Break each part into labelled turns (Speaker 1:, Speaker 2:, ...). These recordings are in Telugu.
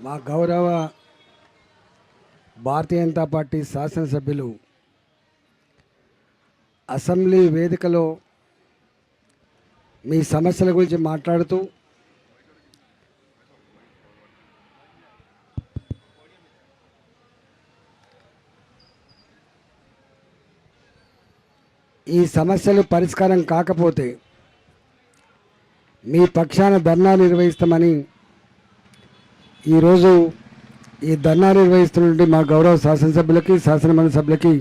Speaker 1: మా గౌరవ భారతీయ జనతా పార్టీ శాసనసభ్యులు అసెంబ్లీ వేదికలో మీ సమస్యల గురించి మాట్లాడుతూ ఈ సమస్యలు పరిష్కారం కాకపోతే మీ పక్షాన ధర్నా నిర్వహిస్తామని ఈరోజు ఈ ధర్నా నిర్వహిస్తున్నటువంటి మా గౌరవ శాసనసభ్యులకి శాసనమండలి సభ్యులకి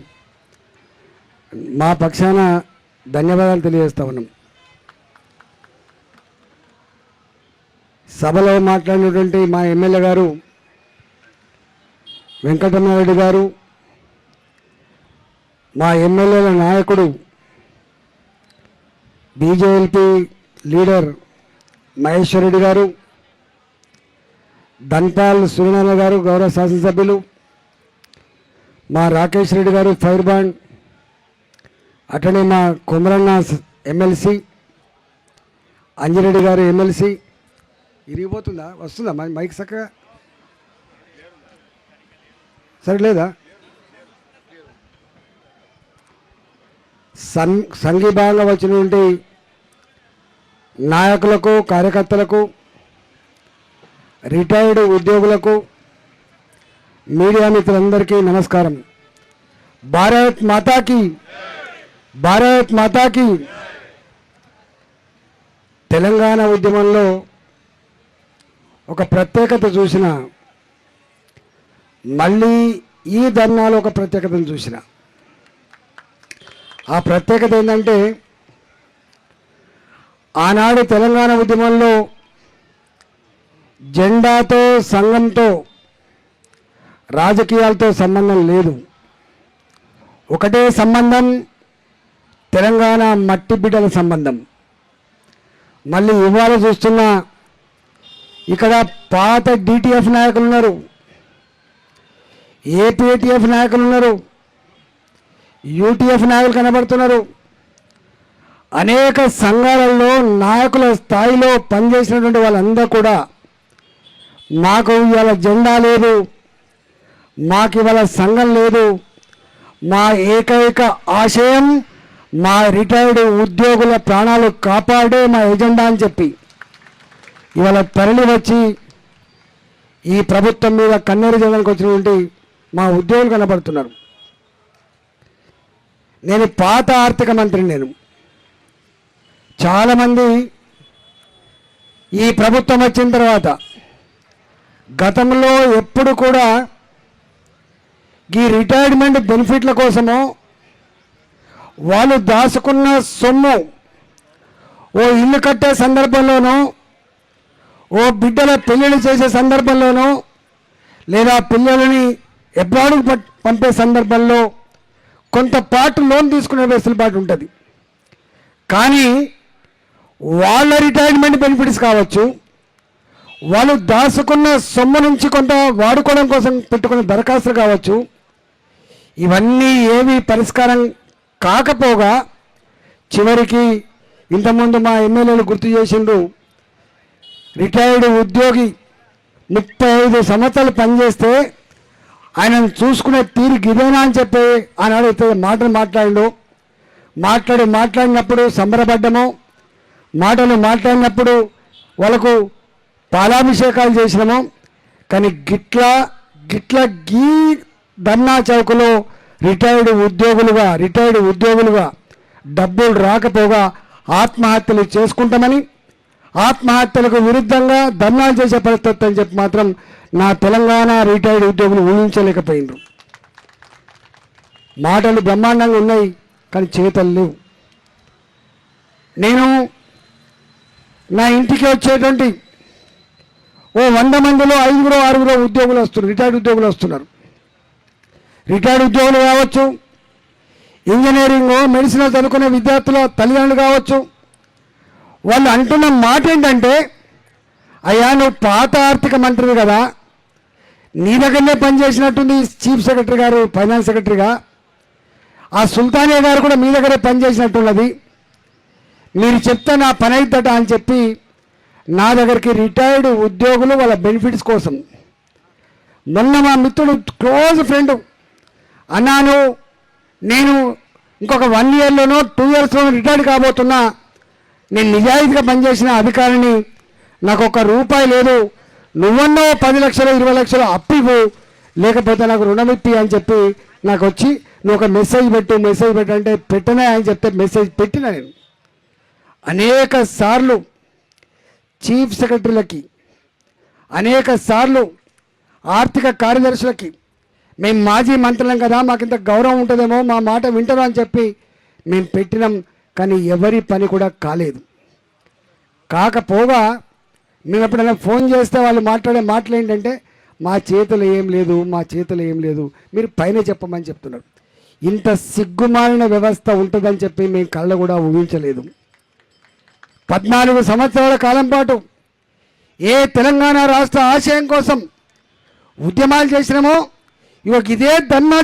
Speaker 1: మా పక్షాన ధన్యవాదాలు తెలియజేస్తా ఉన్నాం. సభలో మాట్లాడినటువంటి మా ఎమ్మెల్యే గారు వెంకటరమణారెడ్డి గారు, మా ఎమ్మెల్యేల నాయకుడు బీజేపీ లీడర్ మహేశ్వర్ రెడ్డి గారు, ధన్పాల్ సూర్యనారాయణ గారు గౌరవ శాసనసభ్యులు, మా రాకేష్ రెడ్డి గారు ఫైర్ బాండ్, అట్లనే మా కొమరన్న ఎమ్మెల్సీ, అంజిరెడ్డి గారు ఎమ్మెల్సీ. ఇరిగిపోతుందా? వస్తుందా మైక్ చక్కగా? సరే లేదా? సంఘీభాగంగా వచ్చినటువంటి నాయకులకు, కార్యకర్తలకు, రిటైర్డ్ ఉద్యోగులకు, మీడియా మిత్రులందరికీ నమస్కారం. భారత్ మాతాకి, భారత్ మాతాకి. తెలంగాణ ఉద్యమంలో ఒక ప్రత్యేకత చూసిన, మళ్ళీ ఈ ధర్నాలో ఒక ప్రత్యేకతను చూసిన. ఆ ప్రత్యేకత ఏంటంటే, ఆనాడు తెలంగాణ ఉద్యమంలో జెండాతో, సంఘంతో, రాజకీయాలతో సంబంధం లేదు. ఒకటే సంబంధం, తెలంగాణ మట్టి బిడ్డల సంబంధం. మళ్ళీ ఇవాళ చూస్తున్న ఇక్కడ పాత డిటిఎఫ్ నాయకులు ఉన్నారు, ఏపీటీఎఫ్ నాయకులు ఉన్నారు, యూటీఎఫ్ నాయకులు కనబడుతున్నారు. అనేక సంఘాలలో నాయకుల స్థాయిలో పనిచేసినటువంటి వాళ్ళందరూ కూడా మాకు ఇవాళ జెండా లేదు, మాకు ఇవాళ సంఘం లేదు, మా ఏకైక ఆశయం మా రిటైర్డ్ ఉద్యోగుల ప్రాణాలు కాపాడే మా ఎజెండా అని చెప్పి ఇవాళ తరలి వచ్చి ఈ ప్రభుత్వం మీద కన్నీరు జనానికి వచ్చినటువంటి మా ఉద్యోగులు కనబడుతున్నారు. నేను పాత ఆర్థిక మంత్రిని. నేను చాలామంది ఈ ప్రభుత్వం వచ్చిన తర్వాత గతంలో ఎప్పుడు కూడా ఈ రిటైర్మెంట్ బెనిఫిట్ల కోసమో, వాళ్ళు దాచుకున్న సొమ్ము ఓ ఇల్లు కట్టే సందర్భంలోనో, ఓ బిడ్డల పెళ్ళిళ్ళు చేసే సందర్భంలోనో, లేదా పిల్లలని ఎబ్రాడ్కు పంపే సందర్భంలో కొంత పాటు లోన్ తీసుకునే వెసులుబాటు ఉంటుంది. కానీ వాళ్ళ రిటైర్మెంట్ బెనిఫిట్స్ కావచ్చు, వాళ్ళు దాచుకున్న సొమ్ము నుంచి కొంత వాడుకోవడం కోసం పెట్టుకున్న దరఖాస్తులు కావచ్చు, ఇవన్నీ ఏవి పరిష్కారం కాకపోగా చివరికి ఇంతకుముందు మా ఎమ్మెల్యేలు గుర్తు చేసిండ్రు, రిటైర్డ్ ఉద్యోగి 35 సంవత్సరాలు పనిచేస్తే ఆయనను చూసుకునే తీరు గిదేనా అని చెప్పి ఆనాడు మాటలు మాట్లాడినప్పుడు సంబరపడ్డము, మాట్లాడినప్పుడు వాళ్ళకు పాలాభిషేకాలు చేసినాము. కానీ గిట్ల గీ ధర్నా చౌకలో రిటైర్డ్ ఉద్యోగులుగా డబ్బులు రాకపోగా ఆత్మహత్యలు చేసుకుంటామని, ఆత్మహత్యలకు విరుద్ధంగా ధర్నాలు చేసే పరిస్థితి అని చెప్పి మాత్రం నా తెలంగాణ రిటైర్డ్ ఉద్యోగులు ఊహించలేకపోయినారు. మాటలు బ్రహ్మాండంగా ఉన్నాయి, కానీ చేతలు లేవు. నేను నా ఇంటికి వచ్చేటువంటి ఓ 100 మందిలో 5-6 ఉద్యోగులు వస్తున్నారు, రిటైర్డ్ ఉద్యోగులు వస్తున్నారు. రిటైర్డ్ ఉద్యోగులు కావచ్చు, ఇంజనీరింగ్, మెడిసిన్ చదువుకునే విద్యార్థుల తల్లిదండ్రులు కావచ్చు. వాళ్ళు అంటున్న మాట ఏంటంటే, అయ్యా నువ్వు పాత ఆర్థిక మంత్రివి కదా, నీ దగ్గరనే పనిచేసినట్టుంది చీఫ్ సెక్రటరీ గారు, ఫైనాన్స్ సెక్రటరీగా. ఆ సుల్తానియా గారు కూడా మీ దగ్గరే పనిచేసినట్టున్నది, మీరు చెప్తే నా పని అవుతుందట అని చెప్పి నా దగ్గరికి రిటైర్డ్ ఉద్యోగులు వాళ్ళ బెనిఫిట్స్ కోసం మొన్న మా మిత్రుడు క్లోజ్ ఫ్రెండ్ అన్నాను, నేను ఇంకొక 1 ఇయర్లోనో 2 ఇయర్స్లోనో రిటైర్డ్ కాబోతున్నా, నేను నిజాయితీగా పనిచేసిన అధికారిని, నాకు ఒక్క రూపాయి లేదు, నువ్వన్నో 10 లక్షలు 20 లక్షలు అప్పు ఇవ్వు, లేకపోతే నాకు రుణం ఇప్పి అని చెప్పి నాకు వచ్చి నువ్వు ఒక మెసేజ్ పెట్టు అంటే పెట్టనే అని చెప్తే మెసేజ్ పెట్టిన నేను అనేక సార్లు చీఫ్ సెక్రటరీలకి, అనేక సార్లు ఆర్థిక కార్యదర్శులకి, మేము మాజీ మంత్రులం కదా మాకు ఇంత గౌరవం ఉంటుందేమో మా మాట వింటారు అని చెప్పి మేము పెట్టినాం. కానీ ఎవరి పని కూడా కాలేదు. కాకపోగా మేము ఎప్పుడైనా ఫోన్ చేస్తే వాళ్ళు మాట్లాడే మాటలు ఏంటంటే మా చేతులు ఏం లేదు మీరు పైన చెప్పమని చెప్తున్నారు. ఇంత సిగ్గుమాలిన వ్యవస్థ ఉంటుందని చెప్పి మేము కళ్ళ కూడా ఊహించలేదు. 14 సంవత్సరాల కాలం పాటు ఏ తెలంగాణ రాష్ట్ర ఆశయం కోసం ఉద్యమాలు చేసినామో ఇదే ధర్నా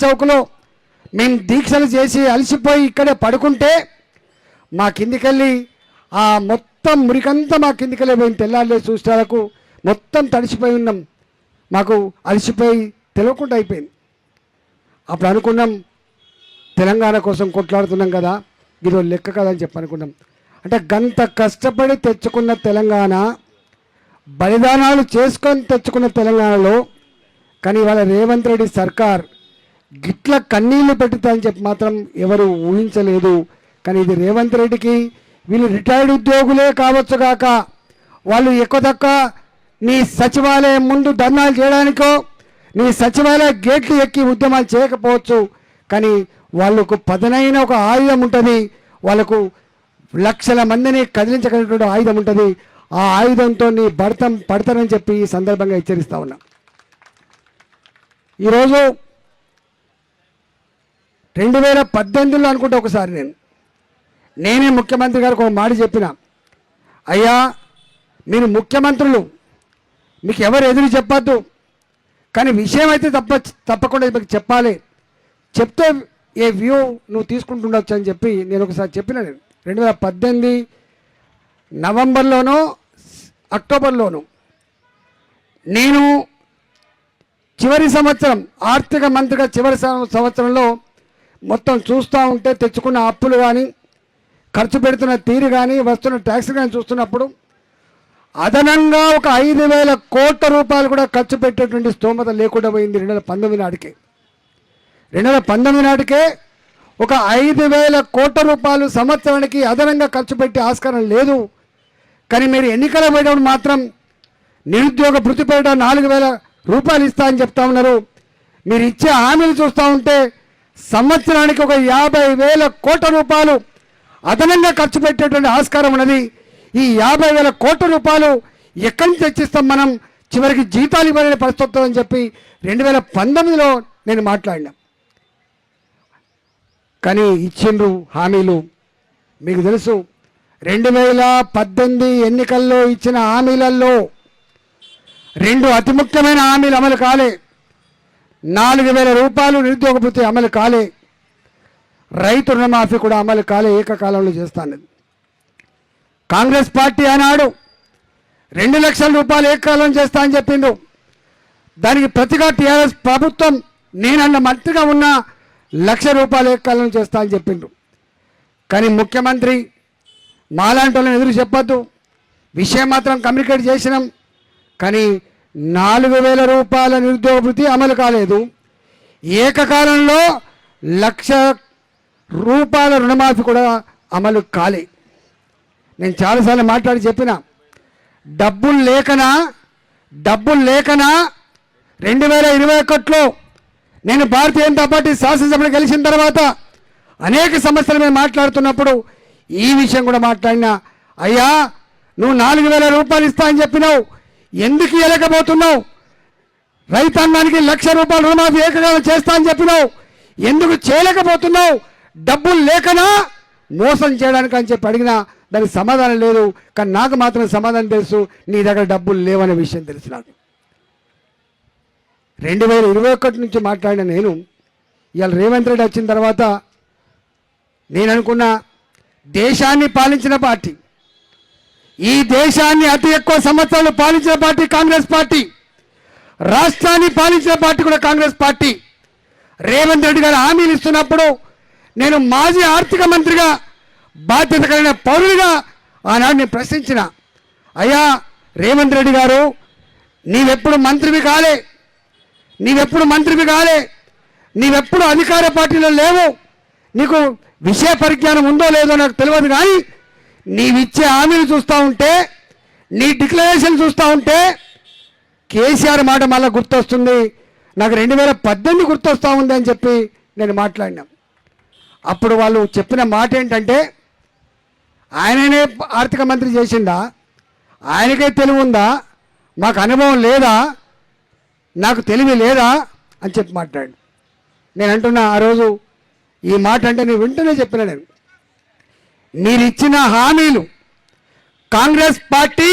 Speaker 1: చౌక్లో మేము దీక్షలు చేసి అలసిపోయి ఇక్కడే పడుకుంటే మా కిందికెళ్ళి ఆ మొత్తం మురికంతా మా కిందికెళ్ళి పోయిన తెల్లారులే చూసేలకు మొత్తం తడిసిపోయి ఉన్నాం. మాకు అలసిపోయి తెలియకుండా అయిపోయింది. అప్పుడు అనుకున్నాం తెలంగాణ కోసం కొట్లాడుతున్నాం కదా, ఇదో లెక్క కదా అని చెప్పి అనుకున్నాం. అంటే గంత కష్టపడి తెచ్చుకున్న తెలంగాణ, బలిదానాలు చేసుకొని తెచ్చుకున్న తెలంగాణలో కానీ ఇవాళ రేవంత్ రెడ్డి సర్కార్ గిట్ల కన్నీళ్లు పెట్టుతాయని చెప్పి మాత్రం ఎవరు ఊహించలేదు. కానీ ఇది రేవంత్ రెడ్డికి, వీళ్ళు రిటైర్డ్ ఉద్యోగులే కావచ్చు కాక వాళ్ళు ఎక్కువ నీ సచివాలయం ముందు ధర్నాలు చేయడానికో నీ సచివాలయ గేట్లు ఎక్కి ఉద్యమాలు చేయకపోవచ్చు, కానీ వాళ్ళకు పదునైన ఒక ఆయుధం ఉంటుంది, వాళ్ళకు లక్షల మందిని కదిలించగలిగినటువంటి ఆయుధం ఉంటుంది. ఆ ఆయుధంతో నీ పడతారని చెప్పి ఈ సందర్భంగా హెచ్చరిస్తా ఉన్నా. ఈరోజు 2018లో అనుకుంటే ఒకసారి నేనే ముఖ్యమంత్రి గారికి ఒక మాట చెప్పిన, అయ్యా మీరు ముఖ్యమంత్రులు, మీకు ఎవరు ఎదురు చెప్పద్దు, కానీ విషయం అయితే తప్పకుండా మీకు చెప్పాలి, చెప్తే ఏ వ్యూ నువ్వు తీసుకుంటుండొచ్చు అని చెప్పి నేను ఒకసారి చెప్పిన. 2018 నవంబర్లోనో అక్టోబర్లోనూ నేను చివరి సంవత్సరం ఆర్థిక మంత్రిగా చివరి సంవత్సరంలో మొత్తం చూస్తూ ఉంటే తెచ్చుకున్న అప్పులు కానీ ఖర్చు పెడుతున్న తీరు కానీ వస్తున్న ట్యాక్స్ కానీ చూస్తున్నప్పుడు అదనంగా ఒక 5,000 కోట్ల రూపాయలు కూడా ఖర్చు పెట్టేటువంటి స్తోమత లేకుండా పోయింది. 2019 నాటికే ఒక 5,000 కోట్ల రూపాయలు సంవత్సరానికి అదనంగా ఖర్చు పెట్టే ఆస్కారం లేదు. కానీ మీరు ఎన్నికల పోయేటప్పుడు మాత్రం నిరుద్యోగ భృతిపేట 4,000 రూపాయలు ఇస్తా అని చెప్తా ఉన్నారు. మీరు ఇచ్చే హామీలు చూస్తూ ఉంటే సంవత్సరానికి ఒక 50,000 కోట్ల రూపాయలు అదనంగా ఖర్చు పెట్టేటువంటి ఆస్కారం ఉన్నది. ఈ 50,000 కోట్ల రూపాయలు ఎక్కడి నుంచి తెచ్చిస్తాం మనం, చివరికి జీతాలు ఇవ్వలేని పరిస్థితి అని చెప్పి 2019లో నేను మాట్లాడినా. కానీ ఇచ్చిండ్రు హామీలు. మీకు తెలుసు 2018 ఎన్నికల్లో ఇచ్చిన హామీలలో 2 అతి ముఖ్యమైన హామీలు అమలు కాలే. 4,000 రూపాయలు నిరుద్యోగ భృతి అమలు కాలే, రైతు రుణమాఫీ కూడా అమలు కాలే, ఏకకాలంలో చేస్తాను. కాంగ్రెస్ పార్టీ ఆనాడు 2 లక్షల రూపాయలు ఏకకాలం చేస్తా అని చెప్పిండు. దానికి ప్రతిగా టీఆర్ఎస్ ప్రభుత్వం నేనన్న మంత్రిగా ఉన్న 1,00,000 రూపాయలు ఏకకాలం చేస్తా అని చెప్పిండు. కానీ ముఖ్యమంత్రి మాలాంటి వాళ్ళని ఎదురు చెప్పొద్దు, విషయం మాత్రం కమ్యూనికేట్ చేసినాం. కానీ 4,000 రూపాయల నిరుద్యోగ భృతి అమలు కాలేదు, ఏకకాలంలో 1,00,000 రూపాయల రుణమాఫీ కూడా అమలు కాలే. నేను చాలాసార్లు మాట్లాడి చెప్పిన, డబ్బులు లేకనా 2021లో నేను భారతీయ జనతా పార్టీ శాసనసభలో గెలిచిన తర్వాత అనేక సమస్యలు మేము మాట్లాడుతున్నప్పుడు ఈ విషయం కూడా మాట్లాడినా, అయ్యా నువ్వు 4,000 రూపాయలు ఇస్తా అని చెప్పినావు, ఎందుకు ఇవ్వలేకపోతున్నావు? రైతాంగానికి 1,00,000 రూపాయల రుణమాఫీ ఏకకాలం చేస్తా అని చెప్పినావు, ఎందుకు చేయలేకపోతున్నావు? డబ్బులు లేకనా మోసం చేయడానికి అని చెప్పి అడిగినా దానికి సమాధానం లేదు. కానీ నాకు మాత్రం సమాధానం తెలుసు, నీ దగ్గర డబ్బులు లేవనే విషయం తెలుసు నాకు. 2021 నుంచి మాట్లాడిన నేను ఇవాళ రేవంత్ రెడ్డి వచ్చిన తర్వాత నేను అనుకున్నా, దేశాన్ని పాలించిన పార్టీ, ఈ దేశాన్ని అతి ఎక్కువ సంవత్సరాలు పాలించిన పార్టీ కాంగ్రెస్ పార్టీ, రాష్ట్రాన్ని పాలించిన పార్టీ కూడా కాంగ్రెస్ పార్టీ. రేవంత్ రెడ్డి గారు హామీలు ఇస్తున్నప్పుడు నేను మాజీ ఆర్థిక మంత్రిగా బాధ్యత కలిగిన పౌరుడిగా ఆనాడు నేను ప్రశ్నించిన, అయ్యా రేవంత్ రెడ్డి గారు నీవెప్పుడు మంత్రివి కాలే, నీవెప్పుడు అధికార పార్టీలో లేవు, నీకు విషయ పరిజ్ఞానం ఉందో లేదో నాకు తెలియదు, కానీ నీవిచ్చే హామీలు చూస్తూ ఉంటే, నీ డిక్లరేషన్ చూస్తూ ఉంటే కేసీఆర్ మాట మళ్ళీ గుర్తొస్తుంది, నాకు 2018 గుర్తొస్తూ ఉంది అని చెప్పి నేను మాట్లాడినా. అప్పుడు వాళ్ళు చెప్పిన మాట ఏంటంటే, ఆయననే ఆర్థిక మంత్రి చేసిందా, ఆయనకే తెలివి ఉందా, మాకు అనుభవం లేదా, నాకు తెలివి లేదా అని చెప్పి మాట్లాడు. నేను అంటున్నా ఆ రోజు ఈ మాట అంటే నేను వెంటనే చెప్పిన, మీరు ఇచ్చిన హామీలు, కాంగ్రెస్ పార్టీ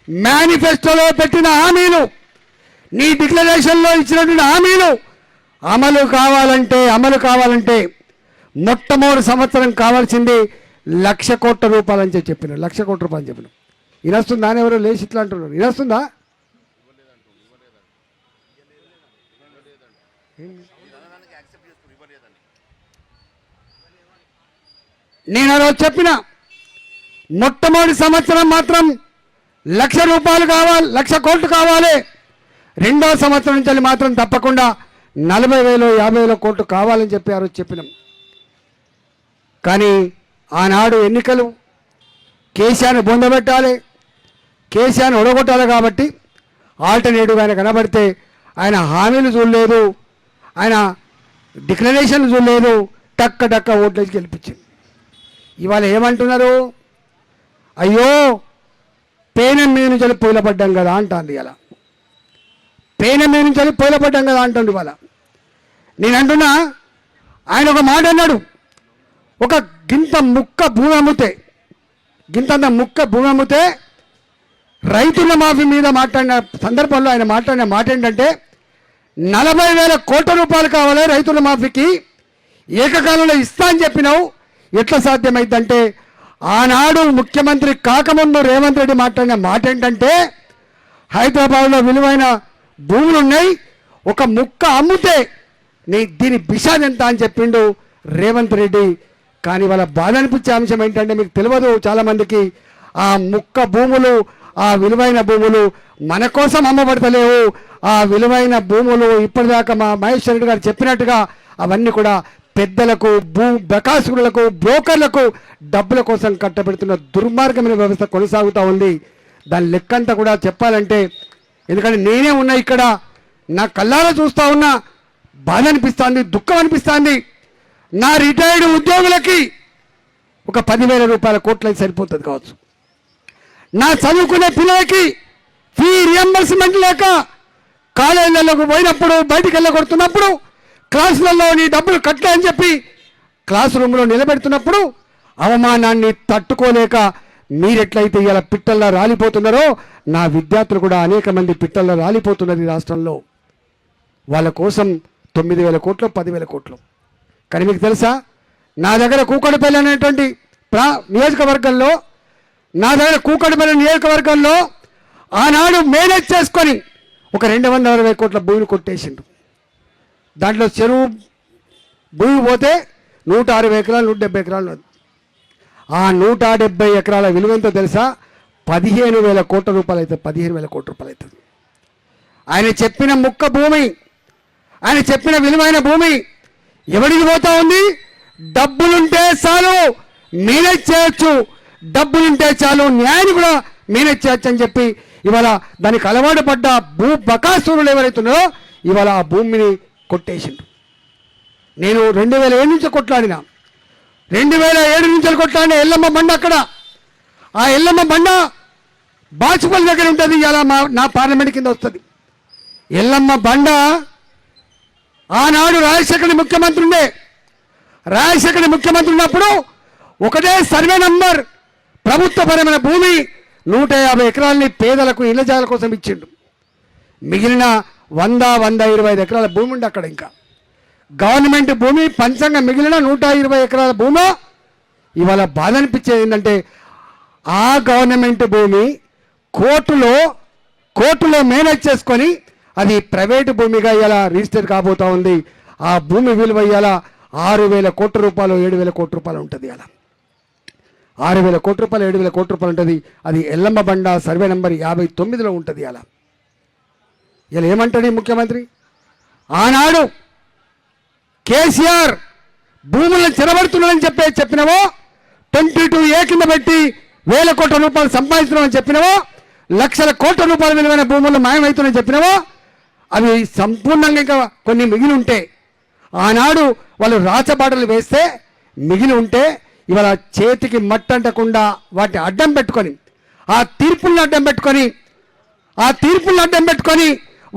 Speaker 1: మేనిఫెస్టోలో పెట్టిన హామీలు, నీ డిక్లరేషన్లో ఇచ్చినటువంటి హామీలు అమలు కావాలంటే మొట్టమొదటి సంవత్సరం కావాల్సింది 1,00,000 కోట్ల రూపాయలు అని చెప్పిన, 1,00,000 కోట్ల రూపాయలు అని చెప్పిన. ఇనొస్తుందా అని ఎవరో లేచి ఇట్లా అంటున్నారు, ఇనొస్తుందా? నేను ఆ రోజు చెప్పిన మొట్టమొదటి సంవత్సరం మాత్రం 1,00,000 రూపాయలు కావాలి, 1,00,000 కోట్లు కావాలి. రెండో సంవత్సరం నుంచి మాత్రం తప్పకుండా 40,000 50,000 కోట్లు కావాలని చెప్పి ఆ రోజు చెప్పినాం. కానీ ఆనాడు ఎన్నికలు కేసీఆర్ని బొందబెట్టాలి, కేసీఆర్ని ఒడగొట్టాలి కాబట్టి ఆల్టర్నేటివ్గా ఆయన కనబడితే ఆయన హామీలు చూడలేదు, ఆయన డిక్లరేషన్లు చూడలేదు, టక్క ఓట్లేసి గెలిపించింది. ఇవాళ ఏమంటున్నారు, అయ్యో పేనం మీద నుంచి పొయిలపడ్డాం కదా అంటాను. ఇలా పేనం మీద నుంచి పొయిలపడ్డాం కదా అంటాడు. ఇవాళ నేను అంటున్నా, ఆయన ఒక మాట అన్నాడు, ఒక గింతంత ముక్క భూమి అమ్మితే రైతుల మాఫీ మీద మాట్లాడిన సందర్భంలో ఆయన మాట్లాడిన మాట ఏంటంటే, 40,000 కోట్ల రూపాయలు కావాలి రైతుల మాఫీకి, ఏకకాలంలో ఇస్తా అని చెప్పినావు, ఎట్లా సాధ్యమైందంటే, ఆనాడు ముఖ్యమంత్రి కాకముందు రేవంత్ రెడ్డి మాట్లాడిన మాట ఏంటంటే, హైదరాబాద్లో విలువైన భూములు ఉన్నాయి, ఒక ముక్క అమ్మితే దీని బిషాద్ ఎంత అని చెప్పిండు రేవంత్ రెడ్డి. కానీ వాళ్ళ బాధ అనిపించే అంశం ఏంటంటే, మీకు తెలియదు చాలామందికి, ఆ ముక్క భూములు, ఆ విలువైన భూములు మన కోసం అమ్మబడతలేవు. ఆ విలువైన భూములు ఇప్పటిదాకా మా మహేశ్వర్ రెడ్డి గారు చెప్పినట్టుగా అవన్నీ కూడా పెద్దలకు, బకాసురులకు, బ్రోకర్లకు డబ్బుల కోసం కట్టబెడుతున్న దుర్మార్గమైన వ్యవస్థ కొనసాగుతూ ఉంది. దాని లెక్కంతా కూడా చెప్పాలంటే, ఎందుకంటే నేనే ఉన్నా ఇక్కడ, నా కళ్ళారా చూస్తూ ఉన్నా, బాధ అనిపిస్తుంది, దుఃఖం అనిపిస్తుంది. నా రిటైర్డ్ ఉద్యోగులకి ఒక 10,000 రూపాయల కోట్లు సరిపోతుంది కావచ్చు. నా చదువుకునే పిల్లలకి ఫీ రియంబర్స్మెంట్ లేక కాలేజీలకు పోయినప్పుడు, బయటికి వెళ్ళగొడుతున్నప్పుడు, క్లాసులలో నీ డబ్బులు కట్టా అని చెప్పి క్లాస్ రూమ్లో నిలబెడుతున్నప్పుడు అవమానాన్ని తట్టుకోలేక మీరెట్లయితే ఇలా పిట్టల్లా రాలిపోతున్నారో, నా విద్యార్థులు కూడా అనేక మంది పిట్టల్లా రాలిపోతున్నారు ఈ రాష్ట్రంలో. వాళ్ళ కోసం 9,000 కోట్లు, 10,000 కోట్లు. కానీ మీకు తెలుసా, నా దగ్గర కూకట్పల్లి అనేటువంటి నియోజకవర్గంలో, ఆనాడు మేనేజ్ చేసుకొని ఒక 260 కోట్ల భూమిని కొట్టేసిండు. దాంట్లో చెరువు భూమి పోతే 160 ఎకరాలు, 170 ఎకరాలు. ఆ 170 ఎకరాల విలువ ఎంతో తెలుసా? 15,000 కోట్ల రూపాయలు అవుతుంది, 15,000 కోట్ల రూపాయలు అవుతుంది. ఆయన చెప్పిన ముక్క భూమి, ఆయన చెప్పిన విలువైన భూమి ఎవరికి పోతా ఉంది? డబ్బులుంటే చాలు మేనేజ్ చేయొచ్చు, డబ్బులుంటే చాలు న్యాయాన్ని కూడా మేనేజ్ చేయొచ్చు అని చెప్పి ఇవాళ దానికి అలవాటు పడ్డ బకాసురులు ఎవరైతున్నారో ఇవాళ ఆ భూమిని కొట్టేసిండు. నేను 2007 నుంచి కొట్లాడిన, 2007 నుంచి కొట్లాడిన ఎల్లమ్మ బండ అక్కడ. ఆ ఎల్లమ్మ బండ బాచుపల్లి దగ్గర ఉంటుంది, ఇలా నా పార్లమెంట్ కింద వస్తుంది. ఎల్లమ్మ బండ ఆనాడు రాజశేఖర్ ముఖ్యమంత్రి ఉన్నప్పుడు ఒకటే సర్వే నంబర్ ప్రభుత్వపరమైన భూమి 150 ఎకరాలని పేదలకు ఇళ్ల జాగాల కోసం ఇచ్చిండు. మిగిలిన 100-125 ఎకరాల భూమి ఉండి అక్కడ ఇంకా గవర్నమెంట్ భూమి పంచంగా మిగిలిన 120 ఎకరాల భూమి. ఇవాళ బాధ అనిపించేది ఏంటంటే, ఆ గవర్నమెంట్ భూమి కోర్టులో మేనేజ్ చేసుకొని అది ప్రైవేటు భూమిగా ఇలా రిజిస్టర్ కాబోతా ఉంది. ఆ భూమి విలువ ఇలా 6,000 కోట్ల రూపాయలు 7,000 కోట్ల రూపాయలు ఉంటుంది. అలా 6,000 కోట్ల రూపాయలు 7,000 కోట్ల రూపాయలు ఉంటుంది. అది ఎల్లమ్మ బండ సర్వే నెంబర్ 59లో ఉంటుంది. అలా ఇలా ఏమంటాడు ఈ ముఖ్యమంత్రి? ఆనాడు కేసీఆర్ భూములను చెరబడుతున్నాడని చెప్పినవో, 22A కింద పెట్టి 1,000 కోట్ల రూపాయలు సంపాదిస్తున్నామని చెప్పినవో, లక్షల కోట్ల రూపాయల విలువైన భూములు మాయమవుతున్నాయని చెప్పినవో, అవి సంపూర్ణంగా ఇంకా కొన్ని మిగిలి ఉంటే, ఆనాడు వాళ్ళు రాచబాటలు వేస్తే మిగిలి ఉంటే, ఇవాళ చేతికి మట్టంటకుండా వాటిని అడ్డం పెట్టుకొని, ఆ తీర్పులను అడ్డం పెట్టుకొని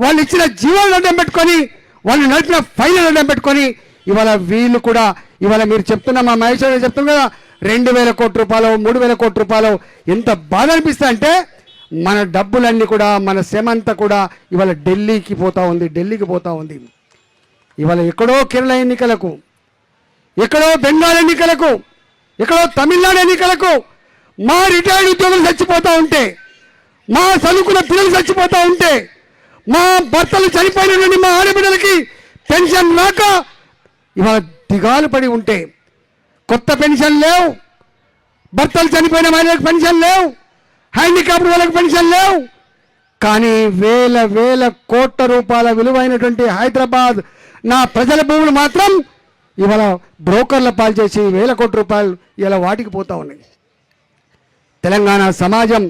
Speaker 1: వాళ్ళు ఇచ్చిన జీవాలను అడ్డం పెట్టుకొని, వాళ్ళు నడిపిన ఫైనల్ అడ్డం పెట్టుకొని, ఇవాళ వీళ్ళు కూడా ఇవాళ మీరు చెప్తున్న మా మహేశ్వర చెప్తున్నా కదా 2,000 కోట్ల రూపాయలు 3,000 కోట్ల రూపాయలు. ఎంత బాధ అనిపిస్తా అంటే మన డబ్బులన్నీ కూడా మన శ్రమంతా కూడా ఇవాళ ఢిల్లీకి పోతా ఉంది. ఇవాళ ఎక్కడో కేరళ ఎన్నికలకు, ఎక్కడో బెంగాల్ ఎన్నికలకు, ఎక్కడో తమిళనాడు ఎన్నికలకు మా రిటైర్డ్ ఉద్యోగులు చచ్చిపోతూ ఉంటే, మా చదువుకున్న పిల్లలు చచ్చిపోతూ ఉంటే, మా భర్తలు చనిపోయిన నుండి మా ఆడబిడ్డలకి పెన్షన్ రాక ఇవాళ దిగాలు పడి ఉంటే, కొత్త పెన్షన్ లేవు, భర్తలు చనిపోయిన మహిళలకు పెన్షన్ లేవు, హ్యాండిక్యాప్డ్ వాళ్ళకి పెన్షన్ లేవు. కానీ వేల కోట్ల రూపాయల విలువైనటువంటి హైదరాబాద్ నా ప్రజల భూములు మాత్రం ఇవాళ బ్రోకర్ల పాలు చేసి 1,000 కోట్ల రూపాయలు ఇలా వాటికి పోతా ఉన్నాయి. తెలంగాణ సమాజం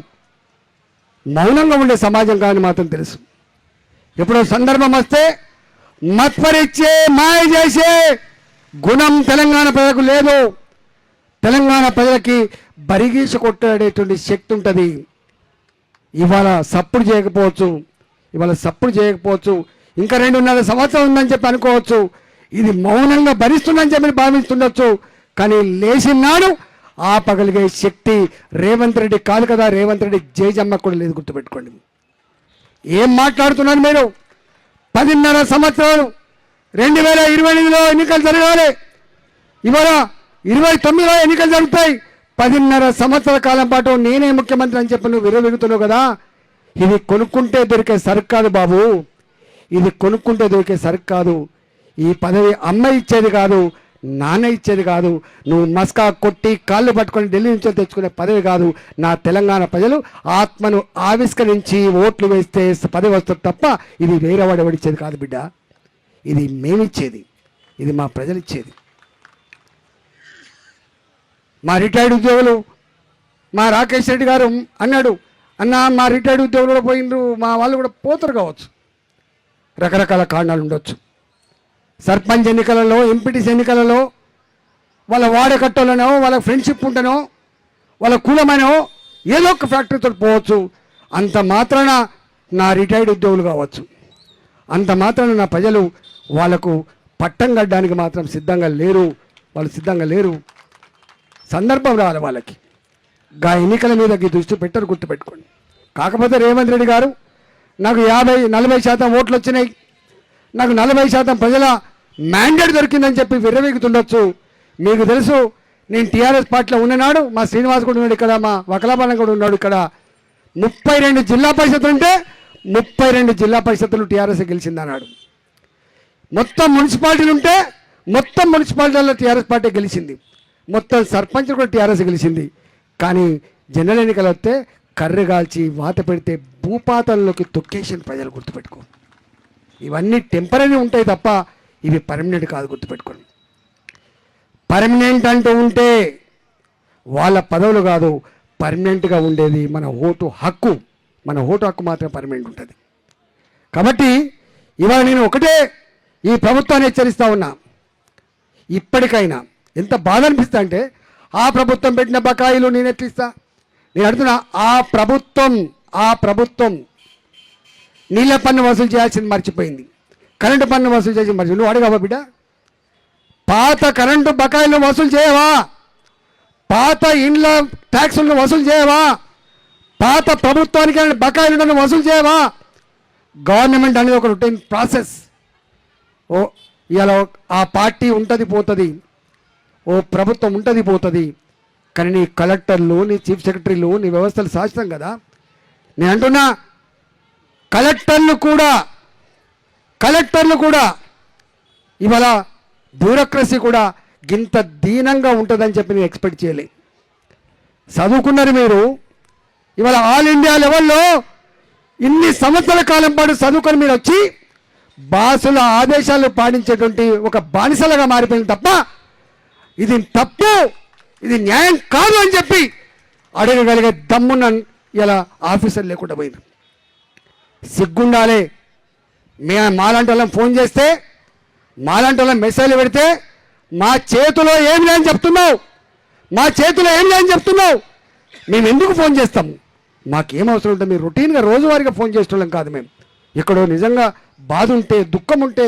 Speaker 1: మౌనంగా ఉండే సమాజం కాదని మాత్రం తెలుసు. ఎప్పుడో సందర్భం వస్తే మత్పరిచ్చే మాయ చేసే గుణం తెలంగాణ ప్రజలకు లేదు. తెలంగాణ ప్రజలకి బరిగీసి కొట్టాడేటువంటి శక్తి ఉంటుంది. ఇవాళ సప్పుడు చేయకపోవచ్చు, ఇంకా 2.5 సంవత్సరం ఉందని చెప్పి అనుకోవచ్చు, ఇది మౌనంగా భరిస్తుందని చెప్పి భావిస్తుండొచ్చు. కానీ లేచినాడు ఆపగలిగే శక్తి రేవంత్ రెడ్డి కాదు కదా, రేవంత్ రెడ్డి జేజమ్మ కూడా లేదు. గుర్తుపెట్టుకోండి. ఏం మాట్లాడుతున్నారు మీరు? 10.5 సంవత్సరాలు 2028లో ఎన్నికలు జరగాలి, ఇవాళ 29లో ఎన్నికలు జరుగుతాయి. 10.5 సంవత్సరాల కాలం పాటు నేనే ముఖ్యమంత్రి అని చెప్పి నువ్వు విరవెగుతున్నావు కదా. ఇది కొనుక్కుంటే దొరికే సరుకు కాదు బాబు, ఈ పదవి అమ్మ ఇచ్చేది కాదు, నాన్న ఇచ్చేది కాదు, నువ్వు మస్కా కొట్టి కాళ్ళు పట్టుకొని ఢిల్లీ నుంచి తెచ్చుకునే పదవి కాదు. నా తెలంగాణ ప్రజలు ఆత్మను ఆవిష్కరించి ఓట్లు వేస్తే పదవి వస్తుంది తప్ప ఇది వేరే వాడు ఎవడిచ్చేది కాదు బిడ్డ. ఇది మేమిచ్చేది, ఇది మా ప్రజలు ఇచ్చేది. మా రిటైర్డ్ ఉద్యోగులు, మా రాకేష్ రెడ్డి గారు అన్నాడు, అన్న మా రిటైర్డ్ ఉద్యోగులు కూడా పోయినరు, మా వాళ్ళు కూడా పోతారు కావచ్చు. రకరకాల కారణాలు ఉండొచ్చు. సర్పంచ్ ఎన్నికలలో, ఎంపీటీసీ ఎన్నికలలో వాళ్ళ వాడకట్టలనో, వాళ్ళ ఫ్రెండ్షిప్ ఉంటనో, వాళ్ళ కులమనో ఏదో ఒక ఫ్యాక్టరీతో పోవచ్చు. అంత మాత్రాన నా రిటైర్డ్ ఉద్యోగులు కావచ్చు, అంత మాత్రాన నా ప్రజలు వాళ్ళకు పట్టం కట్టడానికి మాత్రం సిద్ధంగా లేరు. సందర్భం రావాలి వాళ్ళకి. గా ఎన్నికల మీద దృష్టి పెట్టరు, గుర్తుపెట్టుకోండి. కాకపోతే రేవంత్ రెడ్డి గారు నాకు 40% ఓట్లు వచ్చినాయి, నాకు 40% ప్రజల మ్యాండేట్ దొరికిందని చెప్పి విర్రవీగుతుండొచ్చు. మీకు తెలుసు, నేను టీఆర్ఎస్ పార్టీలో ఉన్ననాడు మా శ్రీనివాస్ కూడా ఉన్నాడు ఇక్కడ, మా వకలాపాలెం కూడా ఉన్నాడు ఇక్కడ. 32 జిల్లా పరిషత్తులు ఉంటే 32 జిల్లా పరిషత్తులు టీఆర్ఎస్ గెలిచిందన్నాడు. మొత్తం మున్సిపాలిటీలు ఉంటే మొత్తం మున్సిపాలిటీల్లో టీఆర్ఎస్ పార్టీ గెలిచింది. మొత్తం సర్పంచ్ కూడా టీఆర్ఎస్ గెలిచింది. కానీ జనరల్ ఎన్నికలు వస్తే కర్రెగాల్చి వాత పెడితే భూపాతాల్లోకి తొక్కేసిన ప్రజలు. గుర్తుపెట్టుకో, ఇవన్నీ టెంపరీ ఉంటాయి తప్ప ఇవి పర్మనెంట్ కాదు. గుర్తుపెట్టుకోండి. పర్మనెంట్ అంటూ ఉంటే వాళ్ళ పదవులు కాదు, పర్మనెంట్గా ఉండేది మన ఓటు హక్కు. మన ఓటు హక్కు మాత్రమే పర్మనెంట్ ఉంటుంది. కాబట్టి ఇవాళ నేను ఒకటే ఈ ప్రభుత్వాన్ని హెచ్చరిస్తూ ఉన్నా, ఇప్పటికైనా ఎంత బాధ అనిపిస్తా అంటే, ఆ ప్రభుత్వం పెట్టిన బకాయిలు నేను ఎట్లిస్తా? నేను అడుగుతున్నా, ఆ ప్రభుత్వం నీళ్ళ పన్ను వసూలు చేయాల్సింది మర్చిపోయింది, కరెంటు పన్ను వసూలు చేసి మర్చిపోయింది. నువ్వు అడగవా బిడ్డ? పాత కరెంటు బకాయిలు వసూలు చేయవా? పాత ఇండ్ల ట్యాక్సులను వసూలు చేయవా? పాత ప్రభుత్వానికి బకాయిలను వసూలు చేయవా? గవర్నమెంట్ అనేది ఒక రొటీన్ ప్రాసెస్. ఇలా ఆ పార్టీ ఉంటుంది పోతుంది, ఓ ప్రభుత్వం ఉంటుంది పోతుంది. కానీ నీ కలెక్టర్లు, నీ చీఫ్ సెక్రటరీలు, నీ వ్యవస్థలు శాశ్వతం కదా. నేను అంటున్నా, కలెక్టర్లు కూడా కలెక్టర్లు కూడా ఇవాళ బ్యూరోక్రసీ కూడా గింత దీనంగా ఉంటుందని చెప్పి నేను ఎక్స్పెక్ట్ చేయలే. చదువుకున్నారు మీరు, ఇవాళ ఆల్ ఇండియా లెవెల్లో ఇన్ని సంవత్సరాల కాలం పాటు చదువుకొని మీరు వచ్చి బాసుల ఆదేశాలు పాటించేటువంటి ఒక బానిసలుగా మారిపోయింది తప్ప ఇది తప్పు, ఇది న్యాయం కాదు అని చెప్పి అడగగలిగే దమ్మున్న ఇలా ఆఫీసర్ లేకుండా పోయింది. సిగ్గుండాలే. మాలాంటి వాళ్ళని ఫోన్ చేస్తే, మాలాంటి వాళ్ళని మెసేజ్లు పెడితే మా చేతిలో ఏం లేని చెప్తున్నావు, మా చేతిలో ఏం లేని చెప్తున్నావు, మేము ఎందుకు ఫోన్ చేస్తాము? మాకేం అవసరం ఉంటే మీరు రొటీన్గా రోజువారీగా ఫోన్ చేసేవాళ్ళం కాదు. మేము ఎక్కడో నిజంగా బాధ ఉంటే, దుఃఖం ఉంటే,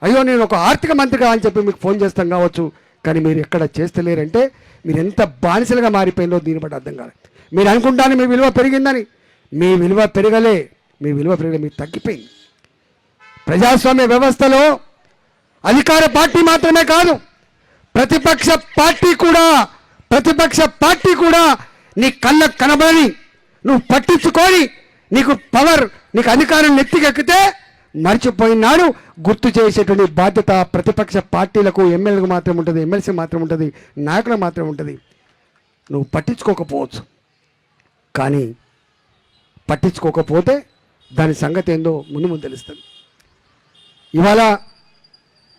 Speaker 1: అయ్యో నేను ఒక ఆర్థిక మంత్రిగా అని చెప్పి మీకు ఫోన్ చేస్తాం కావచ్చు. కానీ మీరు ఎక్కడ చేస్తలేరంటే మీరు ఎంత బానిసలుగా మారిపోయిందో దీన్ని బట్టి అర్థం కాలేదు. మీరు అనుకుంటాను మీ విలువ పెరిగిందని, మీ విలువ పెరగలే, మీకు తగ్గిపోయింది. ప్రజాస్వామ్య వ్యవస్థలో అధికార పార్టీ మాత్రమే కాదు, ప్రతిపక్ష పార్టీ కూడా నీ కళ్ళకు కనబడని, నువ్వు పట్టించుకొని, నీకు పవర్, నీకు అధికారం నెత్తికెక్కితే మర్చిపోయినాడు గుర్తు చేసేటువంటి బాధ్యత ప్రతిపక్ష పార్టీలకు, ఎమ్మెల్యేలకు మాత్రం ఉంటుంది, ఎమ్మెల్సీ మాత్రం ఉంటుంది, నాయకులకు మాత్రం ఉంటుంది. నువ్వు పట్టించుకోకపోవచ్చు, కానీ పట్టించుకోకపోతే దాని సంగతి ఏందో ముందు తెలుస్తుంది. ఇవాళ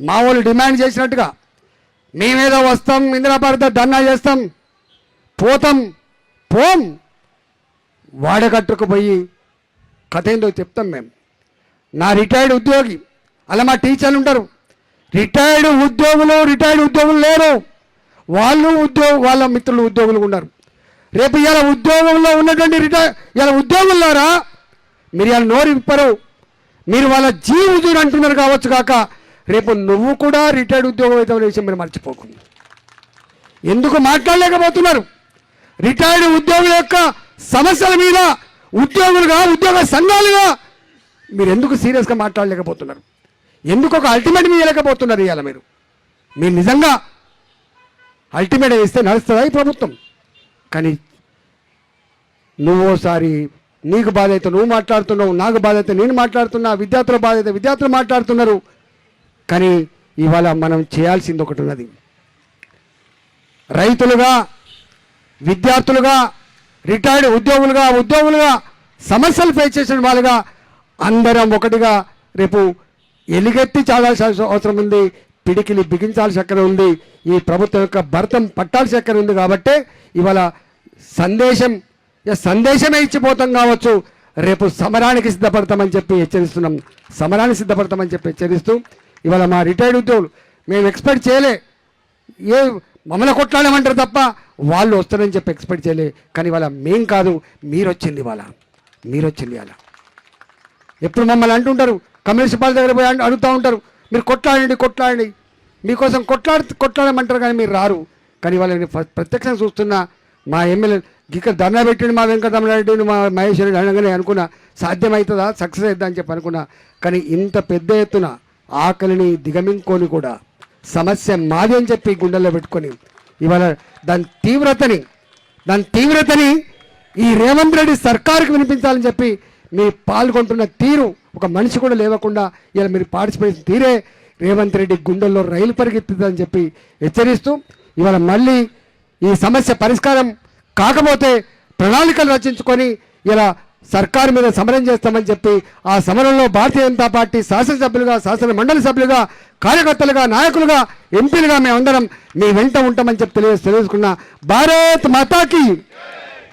Speaker 1: మా వాళ్ళు డిమాండ్ చేసినట్టుగా మేమేదో వస్తాం, ఇందిరాపార్త ధర్నా చేస్తాం, పోం వాడగట్టుకు పోయి కథ ఏందో చెప్తాం. మేము నా రిటైర్డ్ ఉద్యోగి, అలా మా టీచర్లు ఉంటారు, రిటైర్డ్ ఉద్యోగులు లేరు, వాళ్ళ మిత్రులు ఉద్యోగులు ఉన్నారు. రేపు ఇలా ఉద్యోగంలో ఉన్నటువంటి ఇలా ఉద్యోగులారా మీరు ఇలా నోరు విప్పరు, మీరు వాళ్ళ జీవితం అంటున్నారు కావచ్చు కాక రేపు నువ్వు కూడా రిటైర్డ్ ఉద్యోగం అయితే విషయం మీరు మర్చిపోకుండా ఎందుకు మాట్లాడలేకపోతున్నారు? రిటైర్డ్ ఉద్యోగుల యొక్క సమస్యల మీద ఉద్యోగులుగా, ఉద్యోగ సంఘాలుగా మీరు ఎందుకు సీరియస్గా మాట్లాడలేకపోతున్నారు? ఎందుకు ఒక అల్టిమేట్ ఇవ్వలేకపోతున్నారు? ఇవాళ మీరు నిజంగా అల్టిమేట్ ఇస్తే నడుస్తుందా ఈ ప్రభుత్వం? కానీ నువ్వోసారి నీకు బాధ అయితే నువ్వు మాట్లాడుతున్నావు, నాకు బాధ అయితే నేను మాట్లాడుతున్నా, విద్యార్థుల బాధ అయితే విద్యార్థులు మాట్లాడుతున్నారు. కానీ ఇవాళ మనం చేయాల్సింది ఒకటి ఉన్నది. రైతులుగా, విద్యార్థులుగా, రిటైర్డ్ ఉద్యోగులుగా సమస్యలు ఫేస్ చేసిన వాళ్ళుగా అందరం ఒకటిగా రేపు ఎలుగెత్తి చాలాల్సిన అవసరం ఉంది, పిడికిలి బిగించాల్సిన అక్కడ ఉంది, ఈ ప్రభుత్వం యొక్క భర్తం పట్టాల్సిన అక్కడ ఉంది. కాబట్టి ఇవాళ సందేశమే ఇచ్చిపోతాం కావచ్చు, రేపు సమరానికి సిద్ధపడతామని చెప్పి హెచ్చరిస్తున్నాం. సమరానికి సిద్ధపడతామని చెప్పి హెచ్చరిస్తూ ఇవాళ మా రిటైర్డ్ ఉద్యోగులు మేము ఎక్స్పెక్ట్ చేయలే, మమ్మల్ని కొట్లాడమంటారు తప్ప వాళ్ళు వస్తారని చెప్పి ఎక్స్పెక్ట్ చేయలే. కానీ ఇవాళ మేం కాదు, మీరు వచ్చింది ఇవాళ. ఎప్పుడు మమ్మల్ని అంటుంటారు, కమ్యూనిస్ట్ పార్టీ దగ్గర పోయి అడుగుతూ ఉంటారు, మీరు కొట్లాడండి, మీకోసం కొట్లాడమంటారు కానీ మీరు రారు. కానీ వాళ్ళని ప్రత్యక్షంగా చూస్తున్నా మా ఎమ్మెల్యే ఇక్కడ ధర్నా పెట్టిండు, మా వెంకటరమణారెడ్డి, మా మహేష్ రెడ్డి అనగానే అనుకున్నా సాధ్యమవుతుందా, సక్సెస్ అవుతుందా అని చెప్పి అనుకున్నా. కానీ ఇంత పెద్ద ఎత్తున ఆకలిని దిగమింకొని కూడా సమస్య మాది అని చెప్పి గుండెల్లో పెట్టుకొని ఇవాళ దాని తీవ్రతని ఈ రేవంత్ రెడ్డి సర్కారుకి వినిపించాలని చెప్పి మీరు పాల్గొంటున్న తీరు, ఒక మనిషి కూడా లేవకుండా ఇలా మీరు పార్టిసిపేట్ తీరే రేవంత్ రెడ్డి గుండెల్లో రైలు పరిగెత్తుతుందని చెప్పి హెచ్చరిస్తూ ఇవాళ మళ్ళీ ఈ సమస్య పరిష్కారం కాకపోతే ప్రణాళికలు రచించుకొని ఇలా సర్కారు మీద సమరం చేస్తామని చెప్పి ఆ సమరంలో భారతీయ జనతా పార్టీ శాసనసభ్యులుగా, శాసన మండలి సభ్యులుగా, కార్యకర్తలుగా, నాయకులుగా, ఎంపీలుగా మేమందరం మీ వెంట ఉంటామని చెప్పి తెలియజేసుకున్న భారత్ మాతాకి